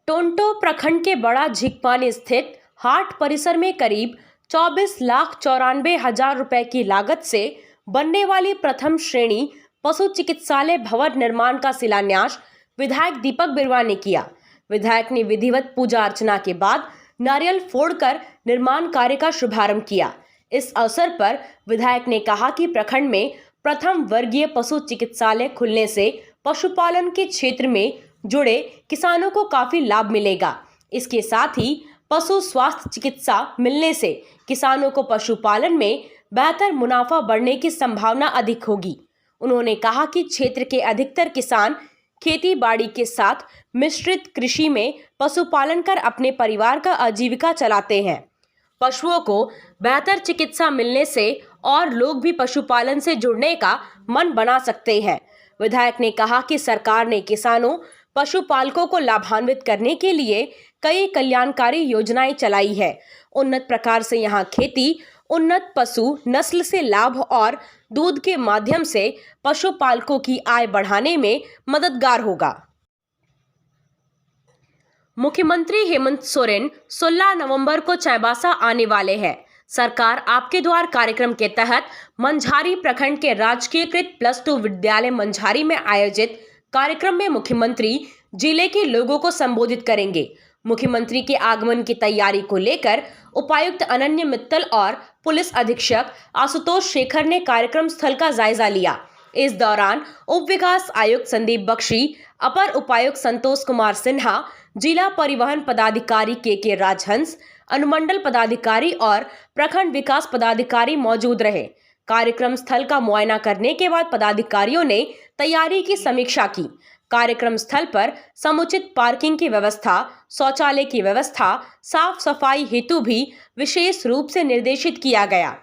टोंटो प्रखंड के बड़ा झिकपानी स्थित हाट परिसर में करीब 24,94,000 रुपए की लागत से बनने वाली प्रथम श्रेणी पशु चिकित्सालय भवन निर्माण का शिलान्यास विधायक दीपक बिरुवा ने किया। विधायक ने विधिवत पूजा अर्चना के बाद नारियल फोड़कर निर्माण कार्य का शुभारंभ किया। इस अवसर पर विधायक ने कहा कि प्रखंड में प्रथम वर्गीय पशु चिकित्सालय खुलने से पशुपालन के क्षेत्र में जुड़े किसानों को काफी लाभ मिलेगा। इसके साथ ही पशु स्वास्थ्य चिकित्सा मिलने से किसानों को पशुपालन में बेहतर मुनाफा बढ़ने की संभावना अधिक होगी। उन्होंने कहा कि क्षेत्र के अधिकतर किसान खेती बाड़ी के साथ मिश्रित कृषि में पशुपालन कर अपने परिवार का आजीविका चलाते हैं। पशुओं को बेहतर चिकित्सा मिलने से और लोग भी पशुपालन से जुड़ने का मन बना सकते हैं। विधायक ने कहा कि सरकार ने किसानों पशुपालकों को लाभान्वित करने के लिए कई कल्याणकारी योजनाएं चलाई है। उन्नत प्रकार से यहां खेती, उन्नत पशु नस्ल से लाभ और दूध के माध्यम से पशुपालकों की आय बढ़ाने में मददगार होगा। मुख्यमंत्री हेमंत सोरेन 16 नवंबर को चाईबासा आने वाले हैं। सरकार आपके द्वार कार्यक्रम के तहत मंझारी प्रखंड के राजकीयकृत +2 विद्यालय मंझारी में आयोजित कार्यक्रम में मुख्यमंत्री जिले के लोगों को संबोधित करेंगे। मुख्यमंत्री के आगमन की तैयारी को लेकर उपायुक्त अनन्य मित्तल और पुलिस अधीक्षक आशुतोष शेखर ने कार्यक्रम स्थल का जायजा लिया। इस दौरान उप विकास आयुक्त संदीप बख्शी, अपर उपायुक्त संतोष कुमार सिन्हा, जिला परिवहन पदाधिकारी के राजहंस, अनुमंडल पदाधिकारी और प्रखंड विकास पदाधिकारी मौजूद रहे। कार्यक्रम स्थल का मुआयना करने के बाद पदाधिकारियों ने तैयारी की समीक्षा की। कार्यक्रम स्थल पर समुचित पार्किंग की व्यवस्था, शौचालय की व्यवस्था, साफ सफाई हेतु भी विशेष रूप से निर्देशित किया गया।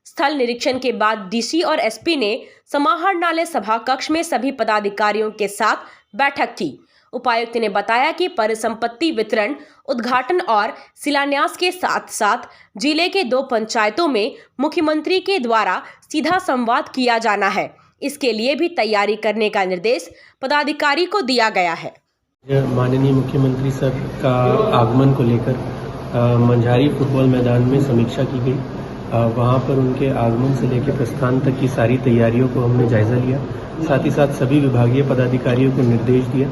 स्थल निरीक्षण के बाद डीसी और एसपी ने समाहरणालय सभा कक्ष में सभी पदाधिकारियों के साथ बैठक की। उपायुक्त ने बताया कि परिसंपत्ति वितरण, उद्घाटन और शिलान्यास के साथ साथ जिले के 2 पंचायतों में मुख्यमंत्री के द्वारा सीधा संवाद किया जाना है। इसके लिए भी तैयारी करने का निर्देश पदाधिकारी को दिया गया है। माननीय मुख्यमंत्री सर का आगमन को लेकर मंझारी फुटबॉल मैदान में समीक्षा की गई। वहां पर उनके आगमन से लेकर प्रस्थान तक की सारी तैयारियों को हमने जायजा लिया। साथ ही साथ सभी विभागीय पदाधिकारियों को निर्देश दिया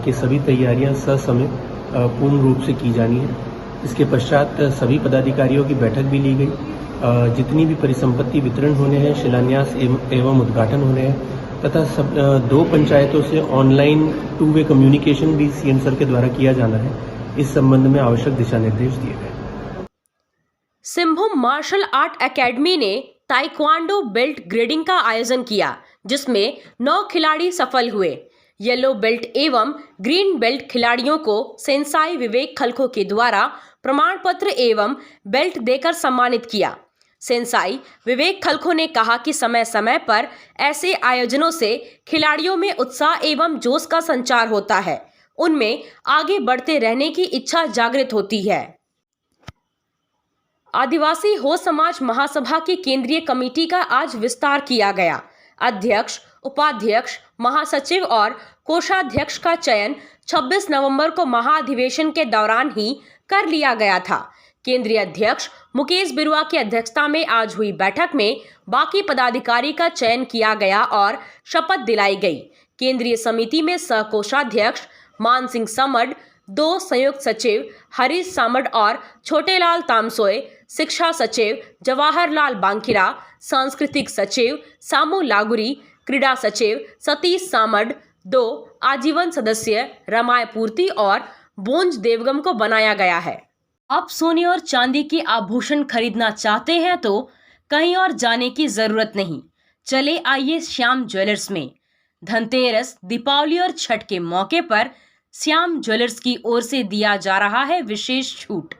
कि सभी तैयारियां ससमय पूर्ण रूप से की जानी है। इसके पश्चात सभी पदाधिकारियों की बैठक भी ली गई। जितनी भी परिसंपत्ति वितरण होने हैं, शिलान्यास एवं उद्घाटन होने हैं तथा सब 2 पंचायतों से ऑनलाइन 2 वे कम्युनिकेशन भी सीएम सर के द्वारा किया जाना है। इस संबंध में आवश्यक दिशा निर्देश दिए गए। सिंहभूम मार्शल आर्ट एकेडमी ने ताइक्वांडो बेल्ट ग्रेडिंग का आयोजन किया, जिसमें 9 खिलाड़ी सफल हुए। येलो बेल्ट एवं ग्रीन बेल्ट खिलाड़ियों को सेंसाई विवेक खलखो के द्वारा प्रमाण पत्र एवं बेल्ट देकर सम्मानित किया। सेंसाई विवेक खलखो ने कहा कि समय समय पर ऐसे आयोजनों से खिलाड़ियों में उत्साह एवं जोश का संचार होता है, उनमें आगे बढ़ते रहने की इच्छा जागृत होती है। आदिवासी हो समाज महासभा की केंद्रीय कमेटी का आज विस्तार किया गया। अध्यक्ष, उपाध्यक्ष, महासचिव और कोषाध्यक्ष का चयन 26 नवंबर को महाधिवेशन के दौरान ही कर लिया गया था। केंद्रीय अध्यक्ष मुकेश बिरुवा की अध्यक्षता में आज हुई बैठक में बाकी पदाधिकारी का चयन किया गया और शपथ दिलाई गई। केंद्रीय समिति में सह कोषाध्यक्ष मान सिंह समड, 2 संयुक्त सचिव हरीश सामड और छोटेलाल तामसोए, शिक्षा सचिव जवाहरलाल बांकिरा, सांस्कृतिक सचिव सामू लागुरी, क्रीड़ा सचिव सतीश सामड, 2 आजीवन सदस्य रमाय पूर्ति और बोंज देवगम को बनाया गया है। आप सोने और चांदी के आभूषण खरीदना चाहते हैं तो कहीं और जाने की जरूरत नहीं। चले आइए श्याम ज्वेलर्स में। धनतेरस, दीपावली और छठ के मौके पर श्याम ज्वेलर्स की ओर से दिया जा रहा है विशेष छूट।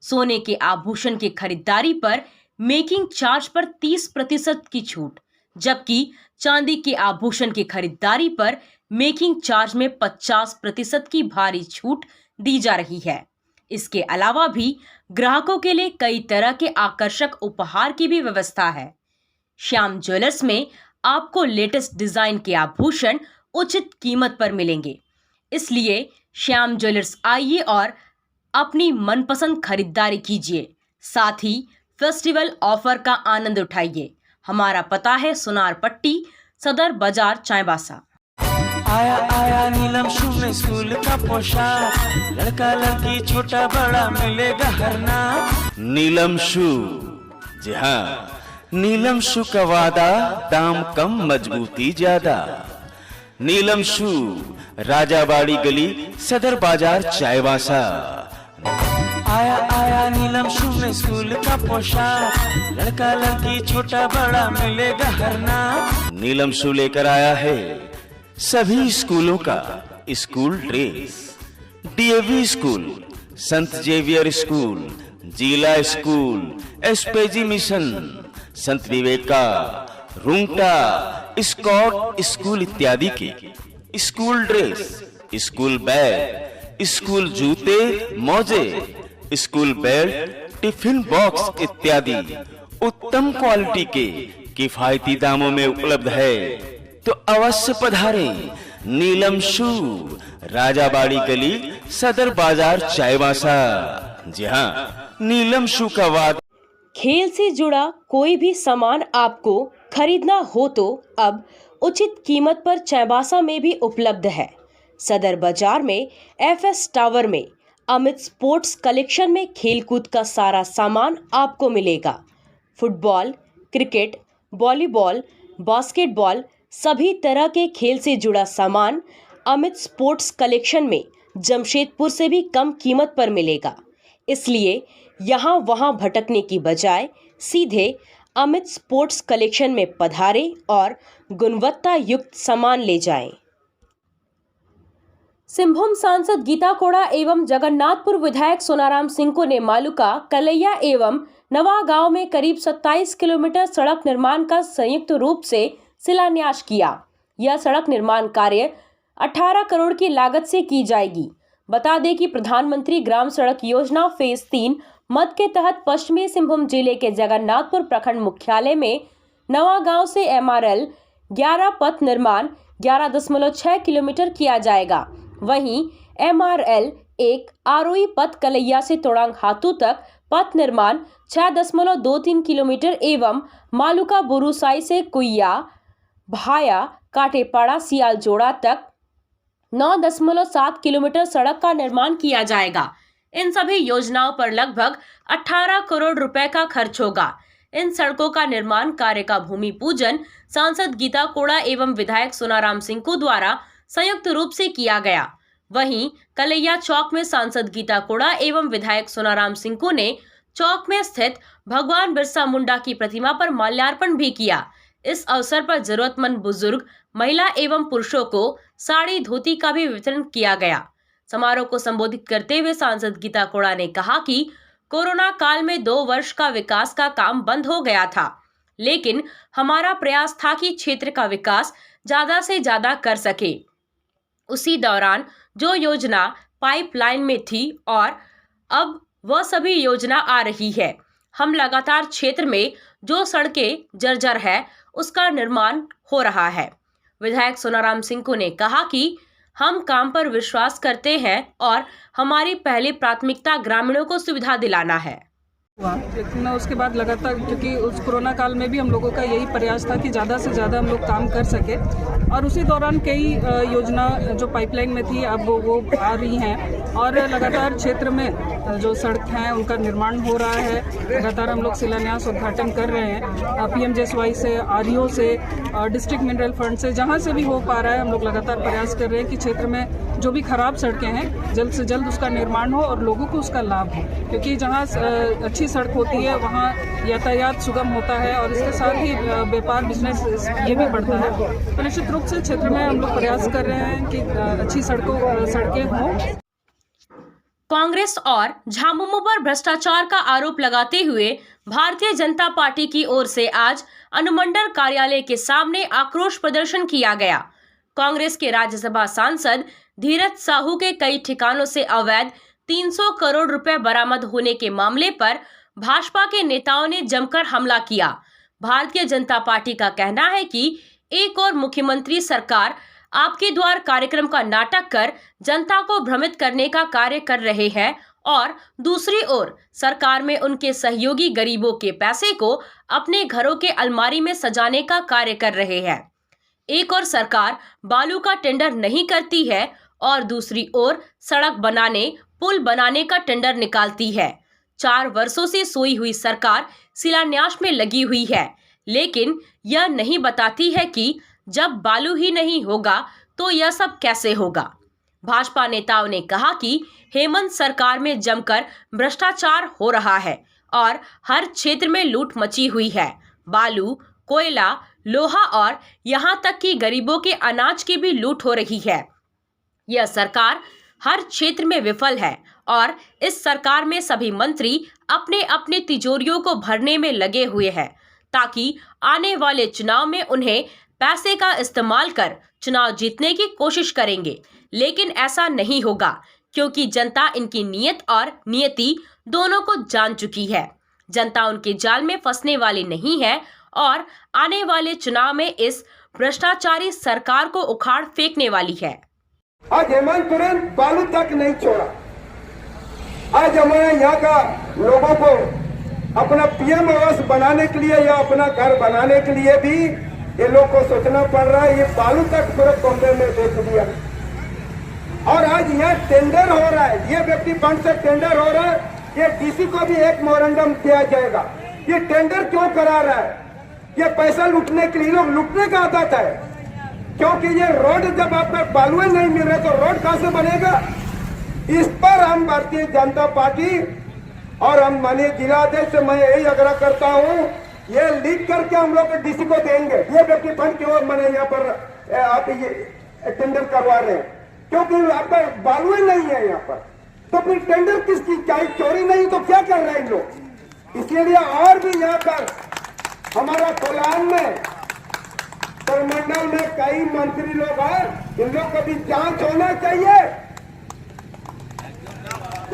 सोने के आभूषण की खरीदारी पर मेकिंग चार्ज पर 30% की छूट, जबकि चांदी के आभूषण की खरीदारी पर मेकिंग चार्ज में 50% की भारी छूट दी जा रही है। इसके अलावा भी ग्राहकों के लिए कई तरह के आकर्षक उपहार की भी व्यवस्था है। श्याम ज्वेलर्स में आपको लेटेस्ट डिजाइन के आभूषण उचित कीमत पर मिलेंगे, इसलिए श्याम ज्वेलर्स आइए और अपनी मनपसंद खरीदारी कीजिए, साथ ही फेस्टिवल ऑफर का आनंद उठाइए। हमारा पता है सुनार पट्टी, सदर बाजार, चाईबासा। आया आया नीलम शू में स्कूल का पोशाक, लड़का लड़की छोटा बड़ा मिलेगा हर नाम। नीलम शू, जी हाँ, नीलम शू का वादा, दाम कम मजबूती ज्यादा। नीलम शू, राजाबाड़ी गली, सदर बाजार, चाईबासा। आया आया नीलम शू में स्कूल का पोशाक, लड़का लड़की छोटा बड़ा मिलेगा हर नाम। नीलम शू लेकर आया है सभी स्कूलों का स्कूल ड्रेस। डीएवी स्कूल, संत जेवियर स्कूल, जिला स्कूल, एसपीजी मिशन, संत विवेका, रुंगटा, स्कॉट स्कूल इत्यादि के school dress, school bag, school जूते, मोजे, स्कूल बेल्ट, टिफिन बॉक्स इत्यादि उत्तम क्वालिटी के किफायती दामों में उपलब्ध है। तो अवश्य पधारें। नीलम शू, राजाबाड़ी गली, सदर बाजार, चाईबासा। जी हाँ, नीलम शू का वादा। खेल से जुड़ा कोई भी सामान आपको खरीदना हो तो अब उचित कीमत पर चाईबासा में भी उपलब्ध है। सदर बाजार में एफएस टावर में अमित स्पोर्ट्स कलेक्शन में खेलकूद का सारा सामान आपको मिलेगा। फुटबॉल, क्रिकेट, वॉलीबॉल, बास्केटबॉल, सभी तरह के खेल से जुड़ा सामान अमित स्पोर्ट्स कलेक्शन में जमशेदपुर से भी कम कीमत पर मिलेगा। इसलिए यहाँ वहाँ भटकने की बजाय सीधे अमित स्पोर्ट्स कलेक्शन में पधारें और गुणवत्ता युक्त सामान ले जाएं। सिंहभूम सांसद गीता कोड़ा एवं जगन्नाथपुर विधायक सोनाराम सिंह ने मालूका, कलैया एवं नवा गांव में करीब 27 किलोमीटर सड़क निर्माण का संयुक्त रूप से शिलान्यास किया। यह सड़क निर्माण कार्य 18 करोड़ की लागत से की जाएगी। बता दें कि प्रधानमंत्री ग्राम सड़क योजना फेज 3 मद के तहत पश्चिमी सिंहभूम जिले के जगन्नाथपुर प्रखंड मुख्यालय में नवा गांव से MRL 11 पथ निर्माण 11.6 किलोमीटर किया जाएगा। वहीं MRL 1 ROE पथ कलैया से तोड़ांग हाथू तक पथ निर्माण 6.23 किलोमीटर एवं मालूका बुरुसाई से कुइया भाया काटेपाड़ा सियाल जोड़ा तक 9.7 किलोमीटर सड़क का निर्माण किया जाएगा। इन सभी योजनाओं पर लगभग 18 करोड़ रुपए का खर्च होगा। इन सड़कों का निर्माण कार्य का भूमि पूजन सांसद गीता कोड़ा एवं विधायक सोनाराम सिंह द्वारा संयुक्त रूप से किया गया। वहीं कलैया चौक में सांसद गीता कोड़ा एवं विधायक सोनाराम सिंह ने चौक में स्थित भगवान बिरसा मुंडा की प्रतिमा पर माल्यार्पण भी किया। इस अवसर पर जरूरतमंद बुजुर्ग, महिला एवं पुरुषों को साड़ी धोती का भी वितरण किया गया। समारोह को संबोधित करते हुए सांसद गीता कोड़ा ने कहा कि कोरोना काल में 2 वर्ष का विकास का काम बंद हो गया था, लेकिन हमारा प्रयास था कि क्षेत्र का विकास ज्यादा से ज्यादा कर सके। उसी दौरान जो योजना पाइपलाइन में थी और अब वह सभी योजना आ रही है। हम लगातार क्षेत्र में जो सड़कें जर्जर है उसका निर्माण हो रहा है। विधायक सोनाराम सिंह ने कहा कि हम काम पर विश्वास करते हैं और हमारी पहली प्राथमिकता ग्रामीणों को सुविधा दिलाना है। लेकिन उसके बाद लगातार, क्योंकि उस कोरोना काल में भी हम लोगों का यही प्रयास था कि ज़्यादा से ज़्यादा हम लोग काम कर सके, और उसी दौरान कई योजना जो पाइपलाइन में थी अब वो आ रही हैं, और लगातार क्षेत्र में जो सड़क हैं उनका निर्माण हो रहा है। लगातार हम लोग शिलान्यास उद्घाटन कर रहे हैं। PMJSY से, REO से, डिस्ट्रिक्ट मिनरल फंड से, जहाँ से भी हो पा रहा है हम लोग लगातार प्रयास कर रहे हैं कि क्षेत्र में जो भी खराब सड़कें हैं जल्द से जल्द उसका निर्माण हो और लोगों को उसका लाभ हो, क्योंकि जहाँ अच्छी सड़क होती है वहाँ यातायात सुगम होता है और इसके साथ ही व्यापार, बिजनेस ये भी बढ़ता है। तो निश्चित रूप से क्षेत्र में हम लोग प्रयास कर रहे हैं कि अच्छी सड़कें हों। कांग्रेस और झामुमो पर भ्रष्टाचार का आरोप लगाते हुए भारतीय जनता पार्टी की ओर से आज अनुमंडल कार्यालय के सामने आक्रोश प्रदर्शन किया गया। कांग्रेस के राज्यसभा सांसद धीरज साहू के कई ठिकानों से अवैध 300 करोड़ रुपए बरामद होने के मामले पर भाजपा के नेताओं ने जमकर हमला किया। भारतीय जनता पार्टी का कहना है कि एक और मुख्यमंत्री सरकार आपके द्वार कार्यक्रम का नाटक कर जनता को भ्रमित करने का कार्य कर रहे हैं और दूसरी ओर सरकार में उनके सहयोगी गरीबों के पैसे को अपने घरों के अलमारी में सजाने का कार्य कर रहे हैं। एक और सरकार बालू का टेंडर नहीं करती है और दूसरी ओर सड़क बनाने, पुल बनाने का टेंडर निकालती है। 4 वर्षों से सोई हुई सरकार शिलान्यास में लगी हुई है, लेकिन यह नहीं बताती है कि जब बालू ही नहीं होगा तो यह सब कैसे होगा। भाजपा नेताओं ने कहा कि हेमंत सरकार में जमकर भ्रष्टाचार हो रहा है और हर क्षेत्र में लूट मची हुई है। बालू, कोयला, लोहा और यहां तक कि गरीबों के अनाज की भी लूट हो रही है। यह सरकार हर क्षेत्र में विफल है और इस सरकार में सभी मंत्री अपने अपने तिजोरियों को भरने में लगे हुए हैं ताकि आने वाले चुनाव में उन्हें पैसे का इस्तेमाल कर चुनाव जीतने की कोशिश करेंगे, लेकिन ऐसा नहीं होगा क्योंकि जनता इनकी नीयत और नियति दोनों को जान चुकी है। जनता उनके जाल में फंसने वाली नहीं है और आने वाले चुनाव में इस भ्रष्टाचारी सरकार को उखाड़ फेंकने वाली है। आज हेमंत सोरेन बालू तक नहीं छोड़ा। आज हमारे यहाँ का लोगों को अपना पीएम आवास बनाने के लिए या अपना घर बनाने के लिए भी ये लोग को सोचना पड़ रहा है। ये बालू तक पूरे बॉम्बे में बेच दिया और आज यहाँ टेंडर हो रहा है। ये व्यक्ति फंड से टेंडर हो रहा है। ये डीसी को भी एक मेमोरेंडम दिया जाएगा। ये टेंडर क्यों करा रहा है? ये पैसा लूटने के लिए, लोग लूटने का आदत है। क्योंकि ये रोड जब आपको बालुए नहीं मिल रहे तो रोड कहां से बनेगा? इस पर हम भारतीय जनता पार्टी और हम माननीय जिलाध्यक्ष से मैं यही आग्रह करता हूं, ये लिख करके हम लोग डीसी को देंगे। ये व्यक्ति फंड क्यों मैंने यहाँ पर आप ये टेंडर करवा रहे हैं? क्योंकि आपका बालुए नहीं है यहाँ पर, तो फिर टेंडर किसकी? क्या चोरी नहीं तो क्या कर रहे हैं लोग? इसलिए और भी यहाँ पर हमारा कोलान में मंडल में कई मंत्री लोग हैं, इन लोग का भी जांच होना चाहिए।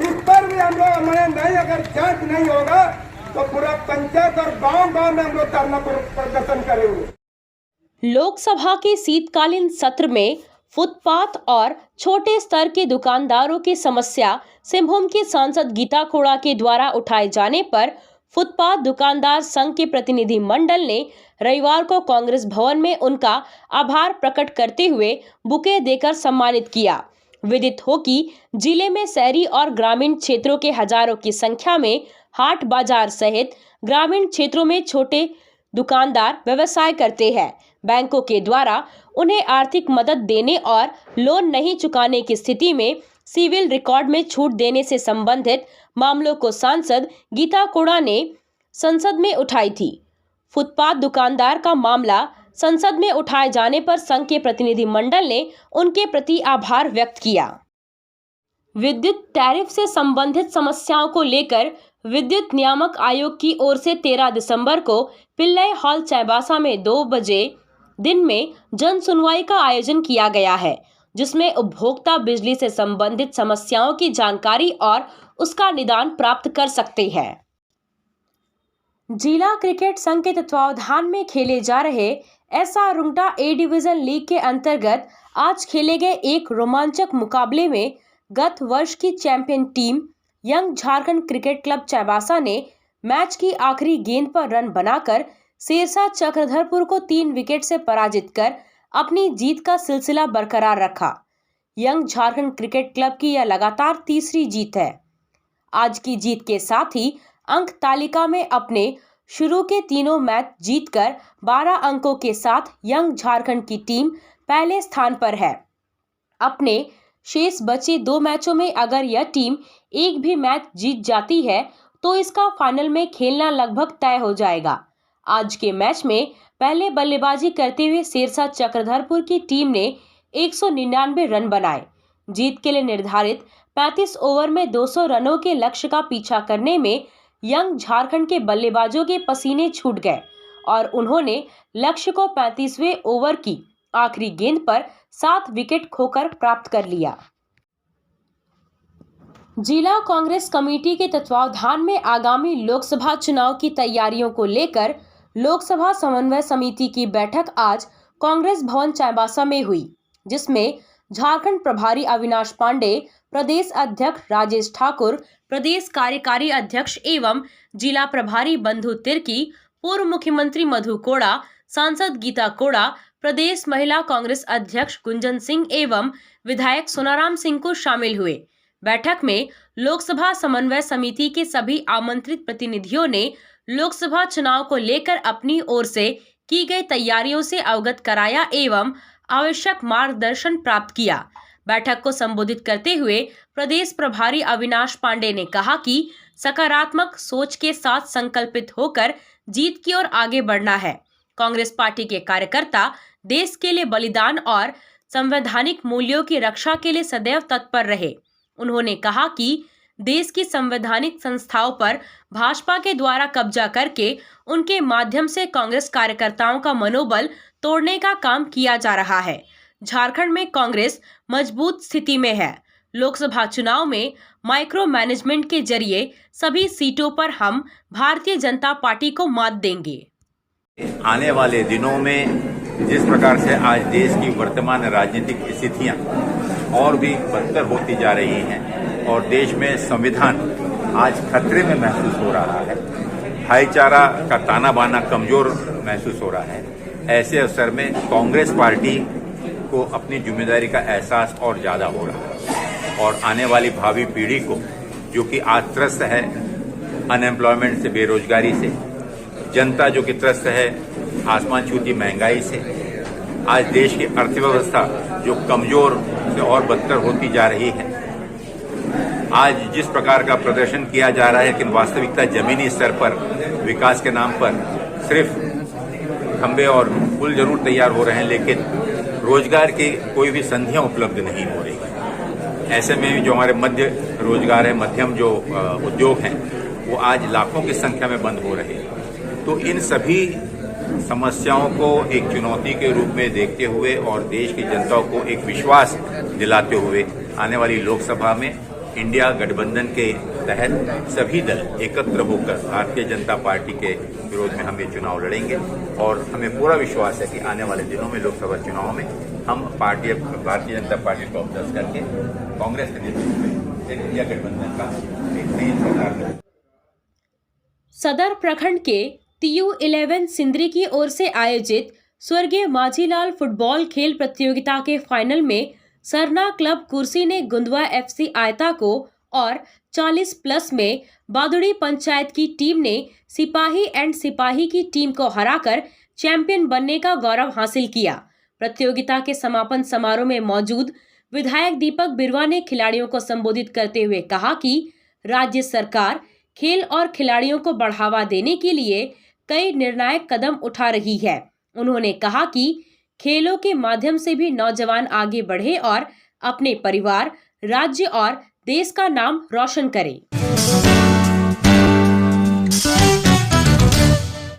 इस पर भी हम लोग हमारे नहीं, अगर जांच नहीं होगा तो पूरा पंचायत और गांव-गांव में हम लोग धरना प्रदर्शन करेंगे। लोकसभा के शीतकालीन सत्र में फुटपाथ और छोटे स्तर के दुकानदारों की समस्या सिंहभूम की सांसद गीता कोड़ा के द्वारा उठाए जाने पर फुटपाथ दुकानदार संघ के प्रतिनिधि मंडल ने रविवार को कांग्रेस भवन में उनका आभार प्रकट करते हुए बुके देकर सम्मानित किया। विदित हो कि जिले में शहरी और ग्रामीण क्षेत्रों के हजारों की संख्या में हाट बाजार सहित ग्रामीण क्षेत्रों में छोटे दुकानदार व्यवसाय करते हैं। बैंकों के द्वारा उन्हें आर्थिक मदद देने और लोन नहीं चुकाने की स्थिति में सिविल रिकॉर्ड में छूट देने से संबंधित मामलों को सांसद गीता कोड़ा ने संसद में उठाई थी। फुटपाथ दुकानदार का मामला संसद में उठाए जाने पर संघ के प्रतिनिधि मंडल ने उनके प्रति आभार व्यक्त किया। विद्युत टैरिफ से संबंधित समस्याओं को लेकर विद्युत नियामक आयोग की ओर से 13 दिसंबर को पिल्लई हॉल चाईबासा में 2 बजे दिन में जन सुनवाई का आयोजन किया गया है, जिसमें उपभोक्ता बिजली से संबंधित समस्याओं की जानकारी और उसका निदान प्राप्त कर सकते हैं। जिला क्रिकेट संघ के तत्वावधान में खेले जा रहे SR Rungta A division league के अंतर्गत आज खेले गए एक रोमांचक मुकाबले में गत वर्ष की champion team young Jharkhand cricket club Chaibasa ने मैच की आखिरी गेंद पर रन बनाकर शेरशाह चक्रधरपुर को 3 विकेट से पराजित कर अपनी जीत का सिलसिला बरकरार रखा। यंग झारखंड क्रिकेट क्लब की यह लगातार तीसरी जीत है। आज की जीत के साथ ही अंक तालिका में अपने शुरू के तीनों मैच जीतकर 12 अंकों के साथ यंग झारखंड की टीम पहले स्थान पर है। अपने शेष बचे 2 मैचों में अगर यह टीम एक भी मैच जीत जाती है तो इसका फाइनल में खेलना लगभग तय हो जाएगा। आज के मैच में पहले बल्लेबाजी करते हुए शेरशाह चक्रधरपुर की टीम ने 199 रन बनाए। जीत के लिए निर्धारित 35 ओवर में 200 रनों के लक्ष्य का पीछा करने में यंग झारखंड के बल्लेबाजों के पसीने छूट गए और उन्होंने लक्ष्य को 35वें ओवर की आखिरी गेंद पर 7 विकेट खोकर प्राप्त कर लिया। जिला कांग्रेस कमेटी के तत्वावधान में आगामी लोकसभा चुनाव की तैयारियों को लेकर लोकसभा समन्वय समिति की बैठक आज कांग्रेस भवन चाईबासा में हुई, जिसमें झारखंड प्रभारी अविनाश पांडे, प्रदेश अध्यक्ष राजेश ठाकुर, प्रदेश कार्यकारी अध्यक्ष एवं जिला प्रभारी बंधु तिर्की, पूर्व मुख्यमंत्री मधु कोड़ा, सांसद गीता कोड़ा, प्रदेश महिला कांग्रेस अध्यक्ष गुंजन सिंह एवं विधायक सोनाराम सिंह को शामिल हुए। बैठक में लोकसभा समन्वय समिति के सभी आमंत्रित प्रतिनिधियों ने लोकसभा चुनाव को लेकर अपनी ओर से की गई तैयारियों से अवगत कराया एवं आवश्यक मार्गदर्शन प्राप्त किया। बैठक को संबोधित करते हुए प्रदेश प्रभारी अविनाश पांडे ने कहा कि सकारात्मक सोच के साथ संकल्पित होकर जीत की ओर आगे बढ़ना है। कांग्रेस पार्टी के कार्यकर्ता देश के लिए बलिदान और संवैधानिक मूल्यों की रक्षा के लिए सदैव तत्पर रहे। उन्होंने कहा कि देश की संवैधानिक संस्थाओं पर भाजपा के द्वारा कब्जा करके उनके माध्यम से कांग्रेस कार्यकर्ताओं का मनोबल तोड़ने का काम किया जा रहा है। झारखंड में कांग्रेस मजबूत स्थिति में है। लोकसभा चुनाव में माइक्रो मैनेजमेंट के जरिए सभी सीटों पर हम भारतीय जनता पार्टी को मात देंगे। आने वाले दिनों में जिस प्रकार से आज देश की वर्तमान राजनीतिक स्थितियां और भी बदतर होती जा रही हैं और देश में संविधान आज खतरे में महसूस हो रहा है, भाईचारा का ताना बाना कमजोर महसूस हो रहा है, ऐसे अवसर में कांग्रेस पार्टी को अपनी जिम्मेदारी का एहसास और ज्यादा हो रहा है और आने वाली भावी पीढ़ी को जो कि आज त्रस्त है अनएम्प्लॉयमेंट से, बेरोजगारी से, जनता जो कि त्रस्त है आसमान छूती महंगाई से, आज देश की अर्थव्यवस्था जो कमजोर से और बदतर होती जा रही है, आज जिस प्रकार का प्रदर्शन किया जा रहा है लेकिन वास्तविकता जमीनी स्तर पर विकास के नाम पर सिर्फ खंबे और पुल जरूर तैयार हो रहे हैं लेकिन रोजगार की कोई भी संधियां उपलब्ध नहीं हो रही। ऐसे में जो हमारे मध्य रोजगार है, मध्यम जो उद्योग हैं वो आज लाखों की संख्या में बंद हो रहे हैं। तो इन सभी समस्याओं को एक चुनौती के रूप में देखते हुए और देश की जनता को एक विश्वास दिलाते हुए आने वाली लोकसभा में इंडिया गठबंधन के तहत सभी दल एकत्र होकर भारतीय जनता पार्टी के विरोध में हम ये चुनाव लड़ेंगे और हमें पूरा विश्वास है कि आने वाले दिनों में लोकसभा चुनाव में हम भारतीय जनता पार्टी को अभ्यास करके कांग्रेस के नेतृत्व में इंडिया गठबंधन का एक नई सरकार। सदर प्रखंड के TU 11 सिंदरी की ओर से आयोजित स्वर्गीय माझीलाल फुटबॉल खेल प्रतियोगिता के फाइनल में सरना क्लब कुर्सी ने गुंदवा FC आयता को और 40+ में बादुड़ी पंचायत की टीम ने सिपाही एंड सिपाही की टीम को हराकर चैंपियन बनने का गौरव हासिल किया। प्रतियोगिता के समापन समारोह में मौजूद विधायक दीपक बिरवा ने खिलाड़ियों को संबोधित करते हुए कहा कि राज्य सरकार खेल और खिलाड़ियों को बढ़ावा देने के लिए कई निर्णायक कदम उठा रही है। उन्होंने कहा कि खेलों के माध्यम से भी नौजवान आगे बढ़े और अपने परिवार, राज्य और देश का नाम रोशन करें।